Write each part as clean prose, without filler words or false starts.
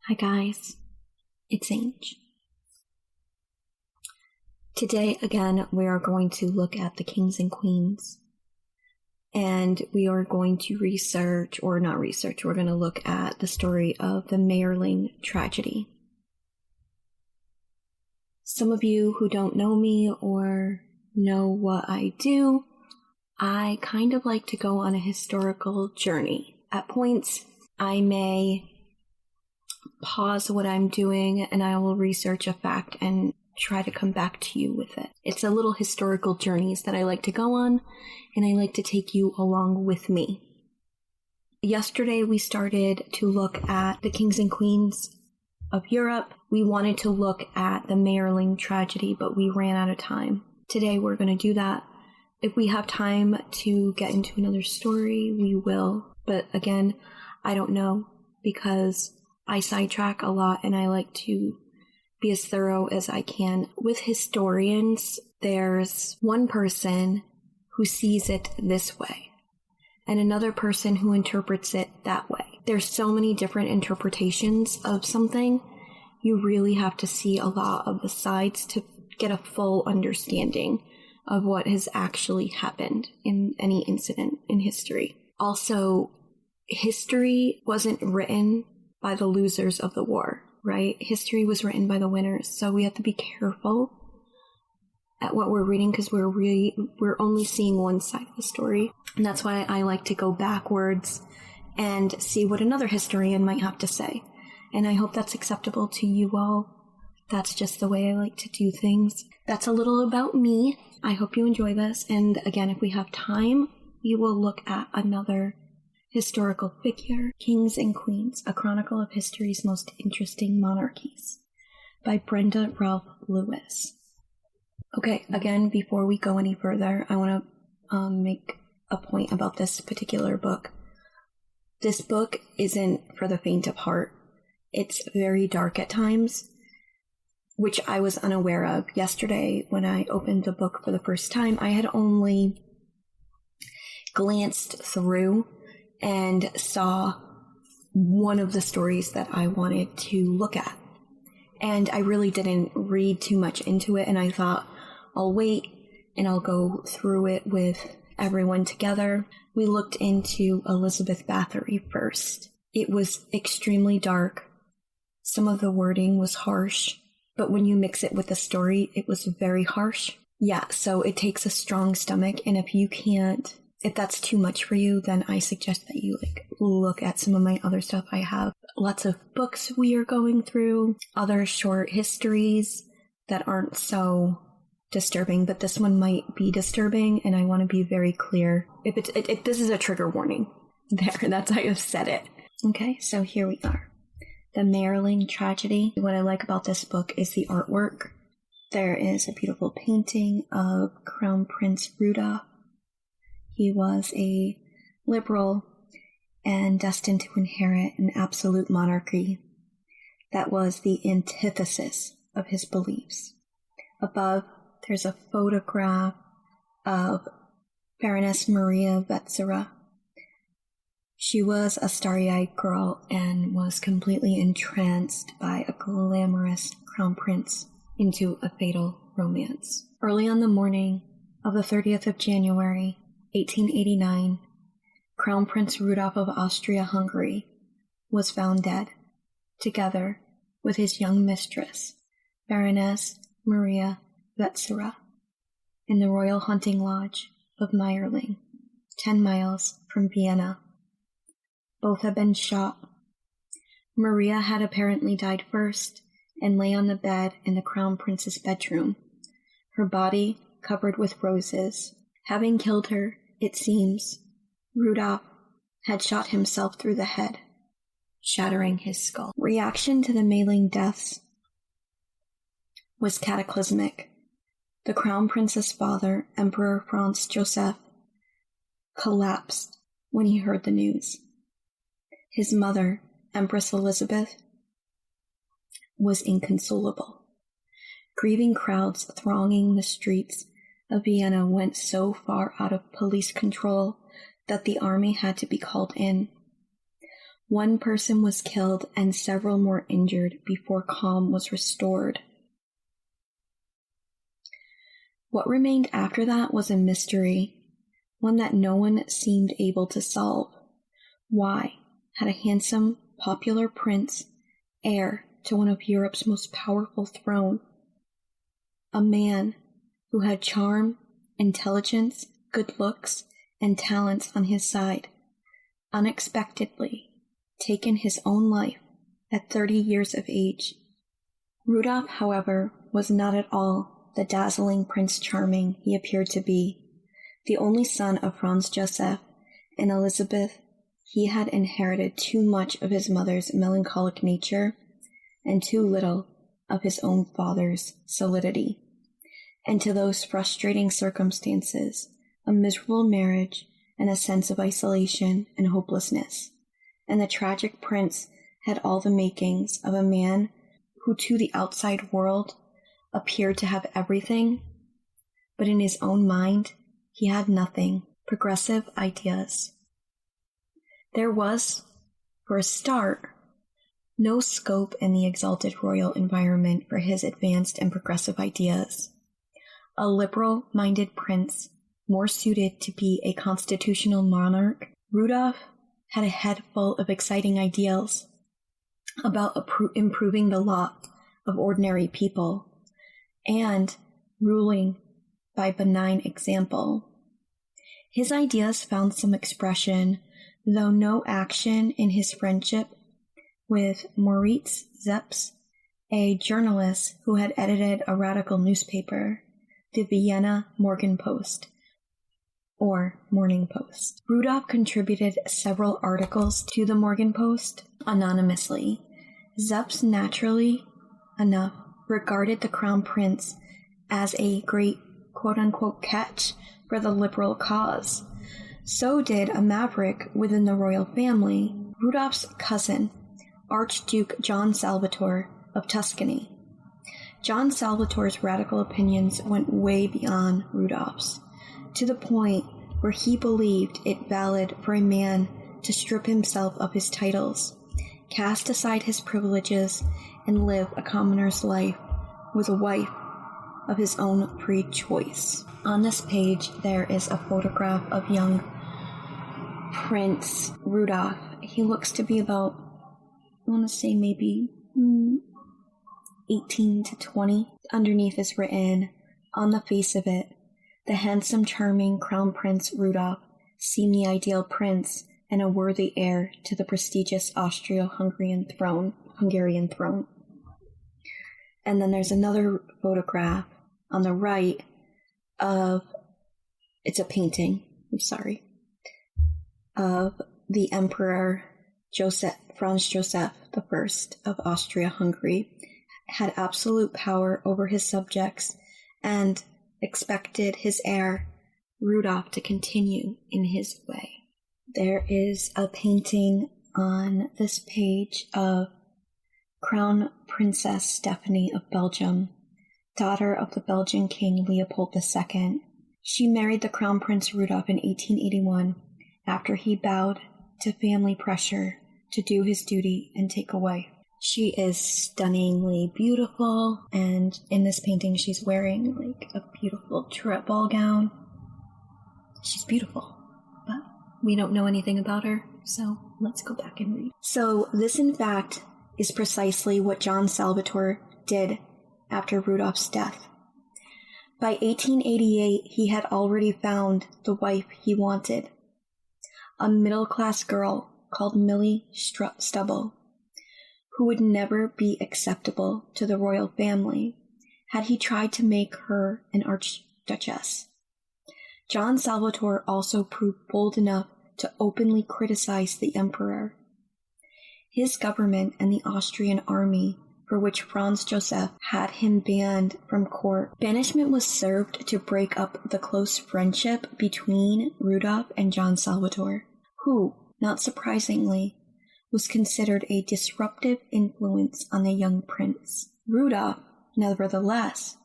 Hi guys, it's Ange. Today, again, we are going to look at the kings and queens. And we are going to we're going to look at the story of the Mayerling tragedy. Some of you who don't know me or know what I do, I kind of like to go on a historical journey. At points, I may pause what I'm doing and I will research a fact and try to come back to you with it. It's a little historical journeys that I like to go on, and I like to take you along with me. Yesterday we started to look at the kings and queens of Europe. We wanted to look at the Mayerling tragedy, but we ran out of time. Today we're going to do that. If we have time to get into another story, we will. But again, I don't know, because I sidetrack a lot and I like to be as thorough as I can. With historians, there's one person who sees it this way and another person who interprets it that way. There's so many different interpretations of something. You really have to see a lot of the sides to get a full understanding of what has actually happened in any incident in history. Also, history wasn't written by the losers of the war, right? History was written by the winners, so we have to be careful at what we're reading because we're only seeing one side of the story. And that's why I like to go backwards and see what another historian might have to say. And I hope that's acceptable to you all. That's just the way I like to do things. That's a little about me. I hope you enjoy this. And again, if we have time, we will look at another historical figure, Kings and Queens, A Chronicle of History's Most Interesting Monarchies, by Brenda Ralph Lewis. Okay, again, before we go any further, I want to make a point about this particular book. This book isn't for the faint of heart. It's very dark at times, which I was unaware of. Yesterday, when I opened the book for the first time, I had only glanced through and saw one of the stories that I wanted to look at. And I really didn't read too much into it, and I thought, I'll wait and I'll go through it with everyone together. We looked into Elizabeth Bathory first. It was extremely dark. Some of the wording was harsh, but when you mix it with the story, it was very harsh. Yeah, so it takes a strong stomach, and if that's too much for you, then I suggest that you look at some of my other stuff. I have lots of books we are going through, other short histories that aren't so disturbing, but this one might be disturbing, and I want to be very clear. If this is a trigger warning. That's how I've said it. Okay, so here we are. The Mayerling tragedy. What I like about this book is the artwork. There is a beautiful painting of Crown Prince Rudolph. He was a liberal and destined to inherit an absolute monarchy that was the antithesis of his beliefs. Above, there's a photograph of Baroness Maria Vetsera. She was a starry-eyed girl and was completely entranced by a glamorous crown prince into a fatal romance. Early on the morning of the 30th of January, 1889, Crown Prince Rudolph of Austria-Hungary was found dead, together with his young mistress, Baroness Maria Vetsera, in the royal hunting lodge of Mayerling, 10 miles from Vienna. Both had been shot. Maria had apparently died first and lay on the bed in the Crown Prince's bedroom, her body covered with roses. Having killed her, it seems, Rudolph had shot himself through the head, shattering his skull. Reaction to the Mayerling deaths was cataclysmic. The Crown Prince's father, Emperor Franz Joseph, collapsed when he heard the news. His mother, Empress Elizabeth, was inconsolable. Grieving crowds thronging the streets of Vienna went so far out of police control that the army had to be called in. One person was killed and several more injured before calm was restored. What remained after that was a mystery, one that no one seemed able to solve. Why had a handsome, popular prince, heir to one of Europe's most powerful throne, a man who had charm, intelligence, good looks, and talents on his side, unexpectedly taken his own life at 30 years of age? Rudolph, however, was not at all the dazzling Prince Charming he appeared to be. The only son of Franz Joseph and Elizabeth, he had inherited too much of his mother's melancholic nature and too little of his own father's solidity. And to those frustrating circumstances, a miserable marriage and a sense of isolation and hopelessness. And the tragic prince had all the makings of a man who to the outside world appeared to have everything, but in his own mind he had nothing. Progressive ideas. There was, for a start, no scope in the exalted royal environment for his advanced and progressive ideas. A liberal-minded prince, more suited to be a constitutional monarch, Rudolph had a head full of exciting ideals about improving the lot of ordinary people and ruling by benign example. His ideas found some expression, though no action, in his friendship with Moritz Zepps, a journalist who had edited a radical newspaper, the Vienna Morgen Post, or Morning Post. Rudolph contributed several articles to the Morgen Post anonymously. Zepps, naturally enough, regarded the crown prince as a great quote-unquote catch for the liberal cause. So did a maverick within the royal family, Rudolph's cousin, Archduke John Salvator of Tuscany. John Salvator's radical opinions went way beyond Rudolph's, to the point where he believed it valid for a man to strip himself of his titles, cast aside his privileges, and live a commoner's life with a wife of his own free choice. On this page, there is a photograph of young Prince Rudolph. He looks to be about, I want to say maybe 18 to 20. Underneath is written, on the face of it, the handsome, charming Crown Prince Rudolph seemed the ideal prince and a worthy heir to the prestigious Austro-Hungarian throne. And then there's another photograph on the right of, it's a painting, of the Emperor Franz Joseph I of Austria-Hungary, had absolute power over his subjects and expected his heir, Rudolph, to continue in his way. There is a painting on this page of Crown Princess Stephanie of Belgium, daughter of the Belgian King Leopold II. She married the Crown Prince Rudolph in 1881 after he bowed to family pressure to do his duty and take a wife. She is stunningly beautiful, and in this painting she's wearing like a beautiful turret ball gown. She's beautiful, but we don't know anything about her, so let's go back and read. So this, in fact, is precisely what John Salvator did after Rudolph's death. By 1888, he had already found the wife he wanted, a middle-class girl called Millie Stubble, who would never be acceptable to the royal family had he tried to make her an archduchess. John Salvator also proved bold enough to openly criticize the emperor, his government, and the Austrian army, for which Franz Joseph had him banned from court. Banishment was served to break up the close friendship between Rudolph and John Salvator, who, not surprisingly, was considered a disruptive influence on the young prince. Rudolph, nevertheless,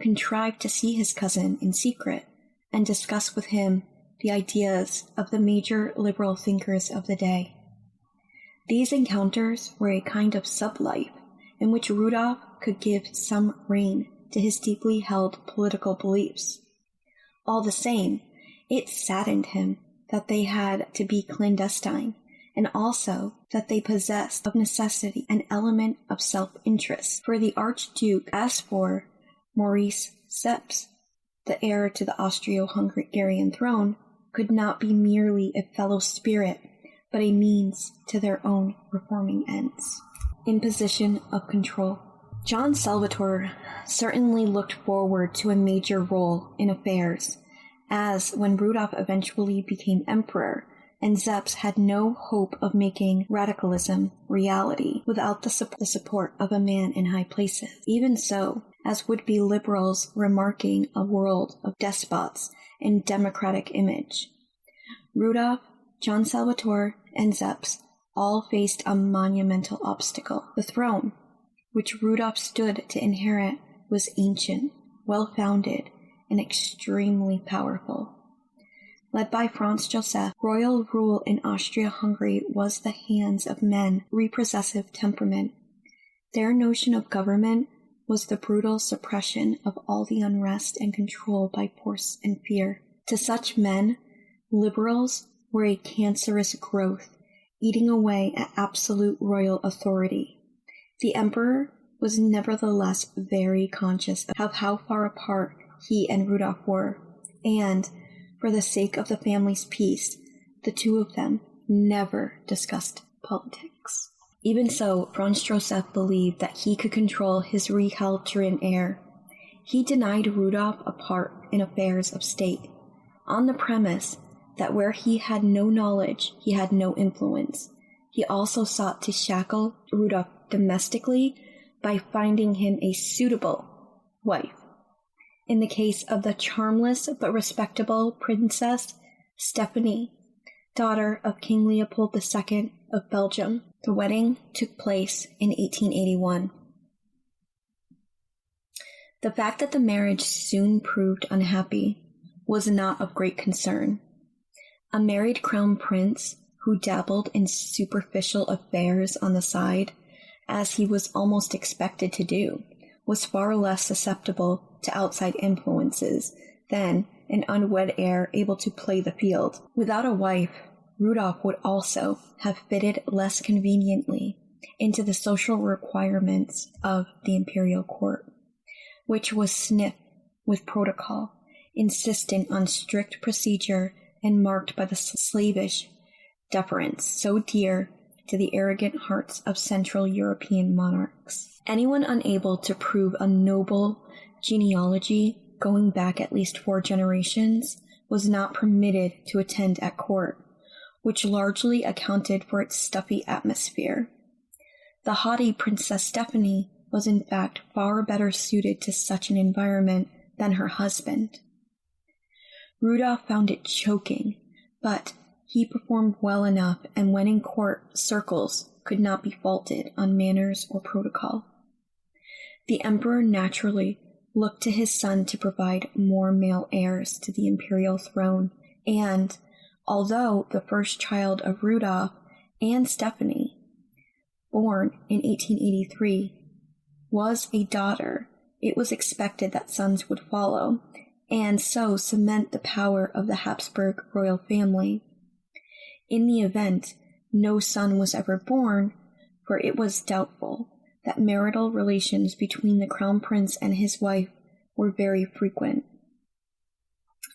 contrived to see his cousin in secret and discuss with him the ideas of the major liberal thinkers of the day. These encounters were a kind of sublife in which Rudolph could give some rein to his deeply held political beliefs. All the same, it saddened him that they had to be clandestine, and also that they possessed of necessity an element of self-interest, for the Archduke asked for Maurice Seps, the heir to the Austro-Hungarian throne, could not be merely a fellow spirit, but a means to their own reforming ends. Imposition of control. John Salvator certainly looked forward to a major role in affairs, as when Rudolph eventually became emperor, and Zeps had no hope of making radicalism reality without the support of a man in high places. Even so, as would-be liberals remarking a world of despots and democratic image, Rudolph, John Salvator, and Zeps all faced a monumental obstacle. The throne, which Rudolph stood to inherit, was ancient, well-founded, and extremely powerful. Led by Franz Joseph, royal rule in Austria-Hungary was the hands of men of repressive temperament. Their notion of government was the brutal suppression of all the unrest and control by force and fear. To such men, liberals were a cancerous growth, eating away at absolute royal authority. The emperor was nevertheless very conscious of how far apart he and Rudolph were, and, for the sake of the family's peace, the two of them never discussed politics. Even so, Franz Joseph believed that he could control his recalcitrant heir. He denied Rudolph a part in affairs of state, on the premise that where he had no knowledge, he had no influence. He also sought to shackle Rudolph domestically by finding him a suitable wife. In the case of the charmless but respectable Princess Stephanie, daughter of King Leopold II of Belgium, the wedding took place in 1881. The fact that the marriage soon proved unhappy was not of great concern. A married crown prince who dabbled in superficial affairs on the side, as he was almost expected to do, was far less susceptible to outside influences than an unwed heir able to play the field. Without a wife, Rudolph would also have fitted less conveniently into the social requirements of the imperial court, which was stiff with protocol, insistent on strict procedure, and marked by the slavish deference so dear to the arrogant hearts of Central European monarchs. Anyone unable to prove a noble genealogy going back at least 4 generations was not permitted to attend at court, which largely accounted for its stuffy atmosphere. The haughty Princess Stephanie was in fact far better suited to such an environment than her husband. Rudolph found it choking, but he performed well enough, and when in court circles could not be faulted on manners or protocol. The emperor naturally looked to his son to provide more male heirs to the imperial throne, and, although the first child of Rudolph and Stephanie, born in 1883, was a daughter, it was expected that sons would follow, and so cement the power of the Habsburg royal family. In the event, no son was ever born, for it was doubtful that marital relations between the crown prince and his wife were very frequent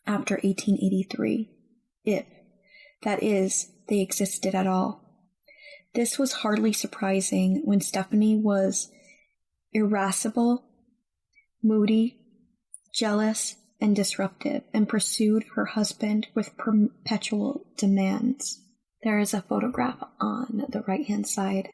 after 1883, if, that is, they existed at all. This was hardly surprising when Stephanie was irascible, moody, jealous, and disruptive, and pursued her husband with perpetual demands. There is a photograph on the right-hand side.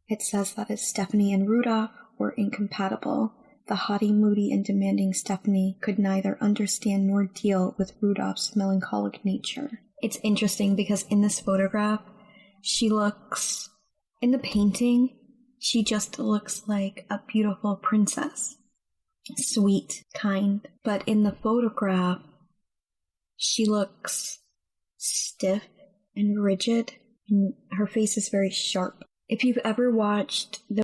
It says that Stephanie and Rudolph were incompatible. The haughty, moody, and demanding Stephanie could neither understand nor deal with Rudolph's melancholic nature. It's interesting because in this photograph, in the painting, she just looks like a beautiful princess. Sweet, kind. But in the photograph, she looks stiff and rigid Her face is very sharp. If you've ever watched the